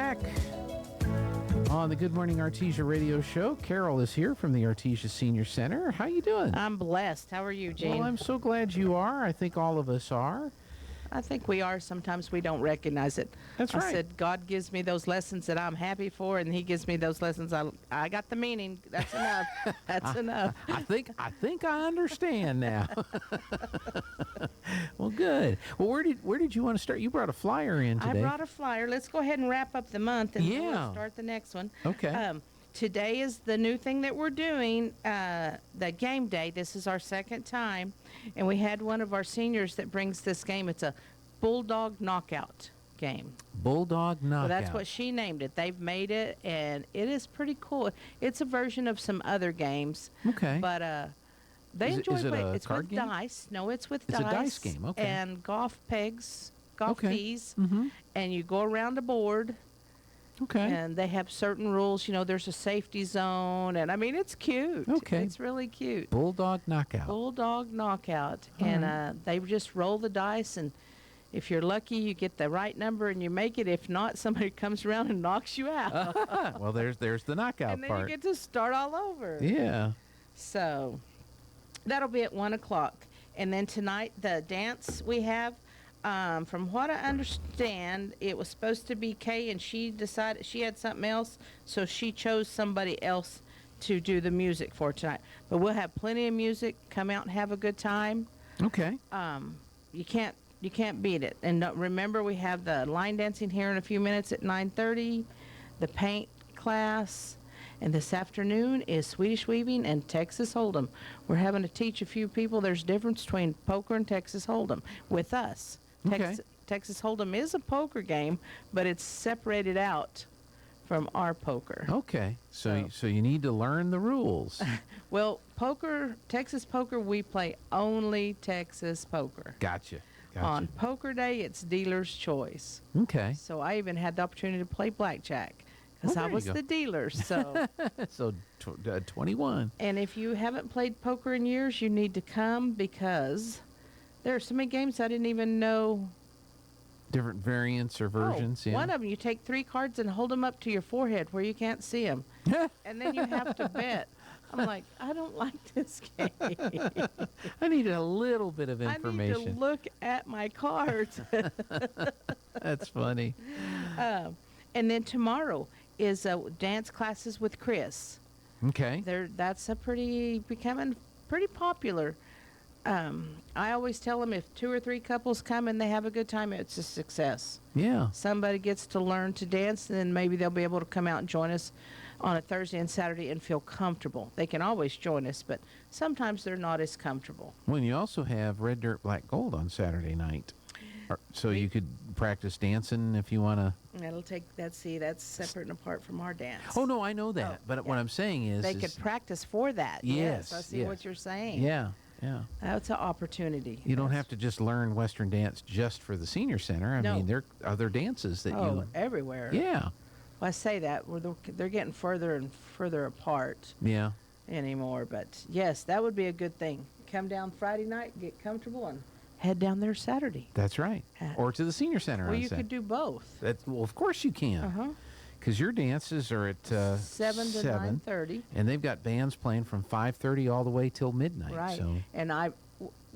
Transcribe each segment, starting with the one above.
back on the Good Morning Artesia radio show. Carol is here from the Artesia Senior Center. How you doing? I'm blessed. How are you, Gene? Well, I'm so glad you are. I think all of us are. I think we are. Sometimes we don't recognize it. That's right. I said, God gives me those lessons that I'm happy for, and He gives me those lessons. I got the meaning. That's enough. That's enough. I think I understand now. Well, good. Well, where did you want to start? You brought a flyer in today. I brought a flyer. Let's go ahead and wrap up the month, and then we'll start the next one. Okay. Today is the new thing that we're doing, the game day. This is our second time, and we had one of our seniors that brings this game. It's a Bulldog knockout game. Bulldog knockout. Well, that's what she named it. They've made it, and it is pretty cool. It's a version of some other games. Okay. But they enjoy it playing. a It's card with game? dice. No, it's with It's dice. a dice game, okay. And golf pegs, golf Okay. tees. Mm-hmm. And you go around a board. Okay. And they have certain rules. You know, there's a safety zone. And, I mean, it's cute. Okay. It's really cute. Bulldog knockout. Bulldog knockout. All And they just roll the dice, and if you're lucky, you get the right number and you make it. If not, somebody comes around and knocks you out. Well, there's the knockout and then part. you get to start all over. Yeah. So that'll be at 1 o'clock. And then tonight, the dance we have, from what I understand, it was supposed to be Kay, and she decided she had something else, so she chose somebody else to do the music for tonight. But we'll have plenty of music. Come out and have a good time. Okay. You can't beat it. And remember, we have the line dancing here in a few minutes at 9:30, the paint class, and this afternoon is Swedish weaving and Texas Hold'em. We're having to teach a few people there's a difference between poker and Texas Hold'em with us. Okay. Texas Hold'em is a poker game, but it's separated out from our poker. Okay. So you need to learn the rules. Well, Texas poker, we play only Texas poker. Gotcha. On poker day, it's dealer's choice. Okay. So I even had the opportunity to play blackjack because Well, I there was you go. the dealer. So, So 21. and if you haven't played poker in years, you need to come because there are so many games I didn't even know. Different variants or versions. Yeah. One of them, you take 3 cards and hold them up to your forehead where you can't see them, and then you have to bet. I'm like, I don't like this game. I need a little bit of information. I need to look at my cards. That's funny. And then tomorrow is dance classes with Chris. Okay. That's becoming pretty popular. I always tell them if 2 or 3 couples come and they have a good time, it's a success. Yeah. Somebody gets to learn to dance, and then maybe they'll be able to come out and join us on a Thursday and Saturday and feel comfortable. They can always join us, but sometimes they're not as comfortable. Well, you also have Red Dirt Black Gold on Saturday night. So you could practice dancing if you want to. That's separate and apart from our dance. Oh, no, I know that. But what I'm saying is. They could practice for that. Yes. I see what you're saying. Yeah. That's an opportunity. You don't have to just learn Western dance just for the senior center. I mean, there are other dances that you. Everywhere. Yeah. Well, I say that they're getting further and further apart. Yeah. Anymore, but yes, that would be a good thing. Come down Friday night, get comfortable, and head down there Saturday. That's right. Or to the senior center. Well, you could do both. Well, of course you can. Because your dances are at 7 to 9:30, and they've got bands playing from 5:30 all the way till midnight. Right. So. And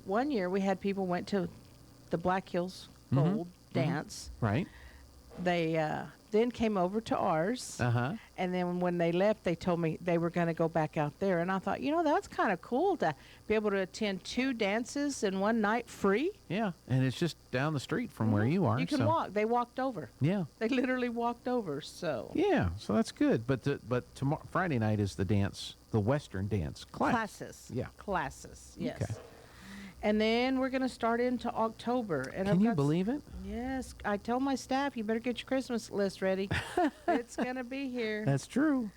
one year we had people went to the Black Hills Gold dance. Right. They then came over to ours. And then when they left, they told me they were going to go back out there. And I thought, that's kind of cool to be able to attend 2 dances in one night free. Yeah, and it's just down the street from where you are. You can walk. They walked over. Yeah. They literally walked over, so. Yeah, so that's good. But tomorrow, Friday night is the Western dance class. Classes. Yeah. Classes, yes. Okay. And then we're going to start into October. And Can you believe it? Yes. I told my staff, you better get your Christmas list ready. It's going to be here. That's true.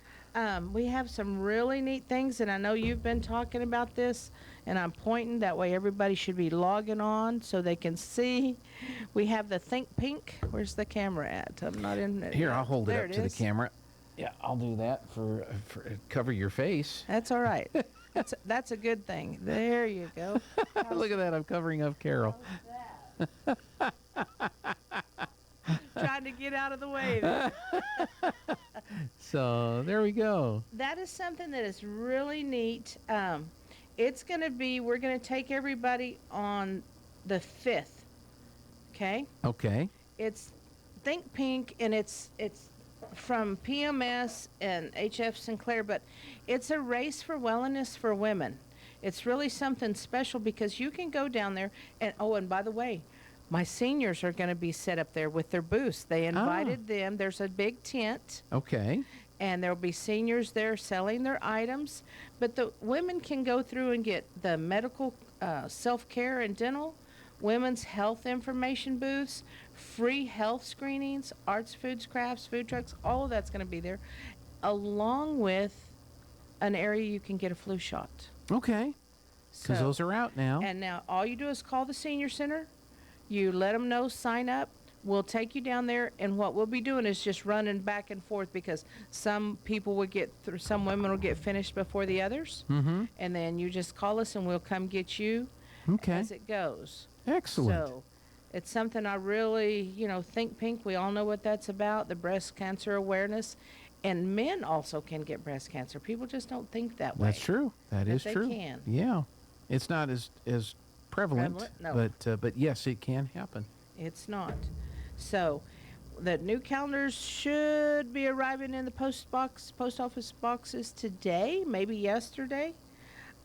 We have some really neat things, and I know you've been talking about this, and I'm pointing. That way everybody should be logging on so they can see. We have the Think Pink. Where's the camera at? I'm not in it. Here, I'll hold it There up to the camera. Yeah, I'll do that for cover your face. That's all right. That's a good thing. There you go. Look at that. I'm covering up Carol. Trying to get out of the way there. So there we go. That is something that is really neat. It's going to be, we're going to take everybody on the 5th. Okay? Okay. It's Think Pink, and it's from PMS and HF Sinclair, but it's a race for wellness for women. It's really something special because you can go down there and by the way, my seniors are going to be set up there with their booths. They invited them. There's a big tent. Okay. And there'll be seniors there selling their items, but the women can go through and get the medical, self-care and dental, women's health information booths, free health screenings, arts, foods, crafts, food trucks, all of that's going to be there, along with an area you can get a flu shot. Okay. Because those are out now. And now all you do is call the senior center. You let them know, sign up. We'll take you down there, and what we'll be doing is just running back and forth because some people will get through, some women will get finished before the others. Mm-hmm. And then you just call us and we'll come get you as it goes. Excellent. So it's something I really, Think Pink, we all know what that's about, the breast cancer awareness. And men also can get breast cancer. People just don't think that way. That's true. That is true. They can. Yeah. It's not as prevalent, no. but yes, it can happen. It's not. So the new calendars should be arriving in the post office boxes today, maybe yesterday.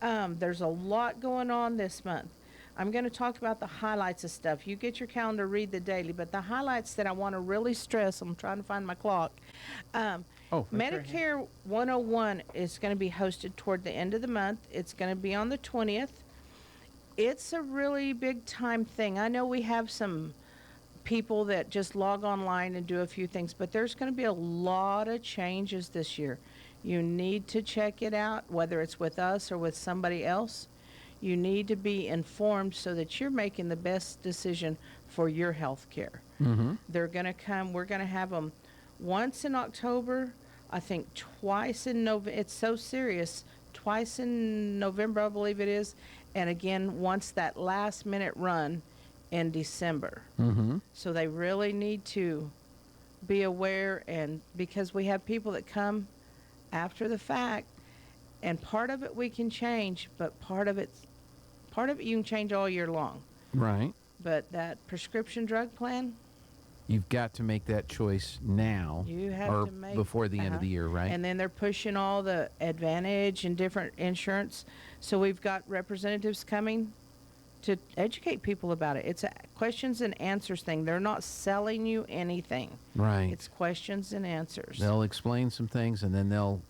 There's a lot going on this month. I'm going to talk about the highlights of stuff. You get your calendar, read the daily, but the highlights that I want to really stress, I'm trying to find my clock. Medicare 101 is going to be hosted toward the end of the month. It's going to be on the 20th. It's a really big time thing. I know we have some people that just log online and do a few things, but there's going to be a lot of changes this year. You need to check it out, whether it's with us or with somebody else. You need to be informed so that you're making the best decision for your health care. Mm-hmm. They're going to come. We're going to have them once in October, I think twice in November. It's so serious. Twice in November, I believe it is. And again, once that last minute run in December. Mm-hmm. So they really need to be aware, and because we have people that come after the fact, and part of it we can change, but part of it you can change all year long. Right. But that prescription drug plan, you've got to make that choice now. You have or to make before the end of the year, right? And then they're pushing all the Advantage and different insurance. So we've got representatives coming to educate people about it. It's a questions and answers thing. They're not selling you anything. Right. It's questions and answers. They'll explain some things, and then they'll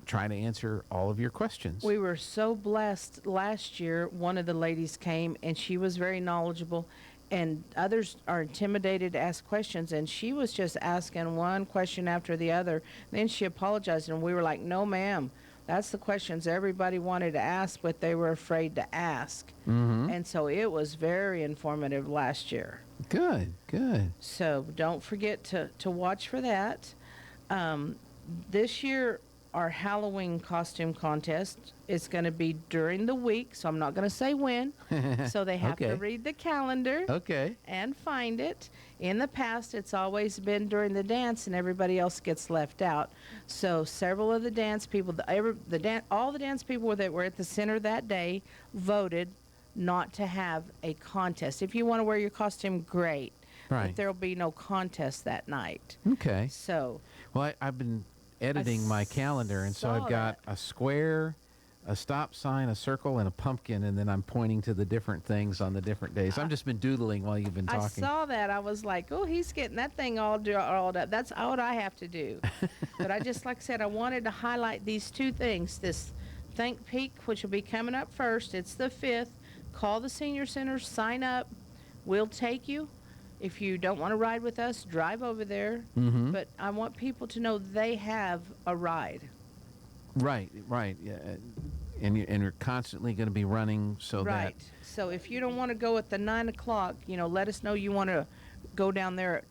try to answer all of your questions. We were so blessed last year. One of the ladies came, and she was very knowledgeable, and others are intimidated to ask questions, and she was just asking one question after the other. Then she apologized, and we were like, no, ma'am. That's the questions everybody wanted to ask, but they were afraid to ask. Mm-hmm. And so it was very informative last year. Good. So don't forget to watch for that. This year, our Halloween costume contest is going to be during the week, so I'm not going to say when. So they have to read the calendar and find it. In the past, it's always been during the dance, and everybody else gets left out. So several of the dance people, all the dance people that were at the center that day voted not to have a contest. If you want to wear your costume, great. Right. But there will be no contest that night. Okay. So. Well, I've been editing my calendar, and so I've got a square, a stop sign, a circle, and a pumpkin, and then I'm pointing to the different things on the different days. I've just been doodling while you've been talking. I saw that. I was like, oh, he's getting that thing all up. That's what I have to do. But I just, like I said, I wanted to highlight these two things. This Think Peak, which will be coming up first. It's the 5th. Call the senior center, sign up. We'll take you. If you don't want to ride with us, drive over there. Mm-hmm. But I want people to know they have a ride. Right. Yeah. And you're constantly going to be running so that... Right. So if you don't want to go at the 9 o'clock, let us know you want to go down there.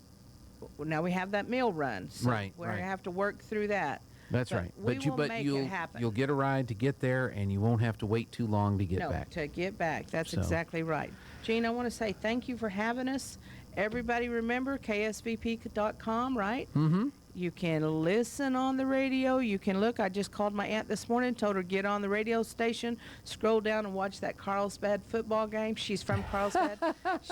Now we have that meal run. So we're going to have to work through that. That's right. But it happen. You'll get a ride to get there, and you won't have to wait too long to get back. To get back. That's exactly right. Gene, I want to say thank you for having us, Everybody remember ksvp.com, right? Mm-hmm. You can listen on the radio. You can look. I just called my aunt this morning, told her get on the radio station, scroll down and watch that Carlsbad football game. She's from Carlsbad.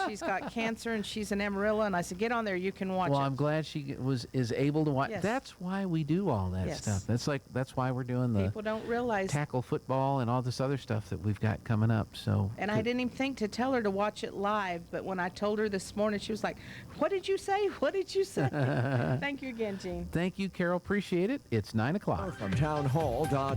She's got cancer and she's in Amarillo. And I said, get on there. You can watch Well, it. I'm glad she is able to watch. Yes. That's why we do all that Yes. stuff. That's why we're doing the People don't realize. tackle football and all this other stuff that we've got coming up. So. And I didn't even think to tell her to watch it live. But when I told her this morning, she was like, what did you say? What did you say? Thank you again, Jean. Thank you, Carol. Appreciate it. It's 9 o'clock. From townhall.com.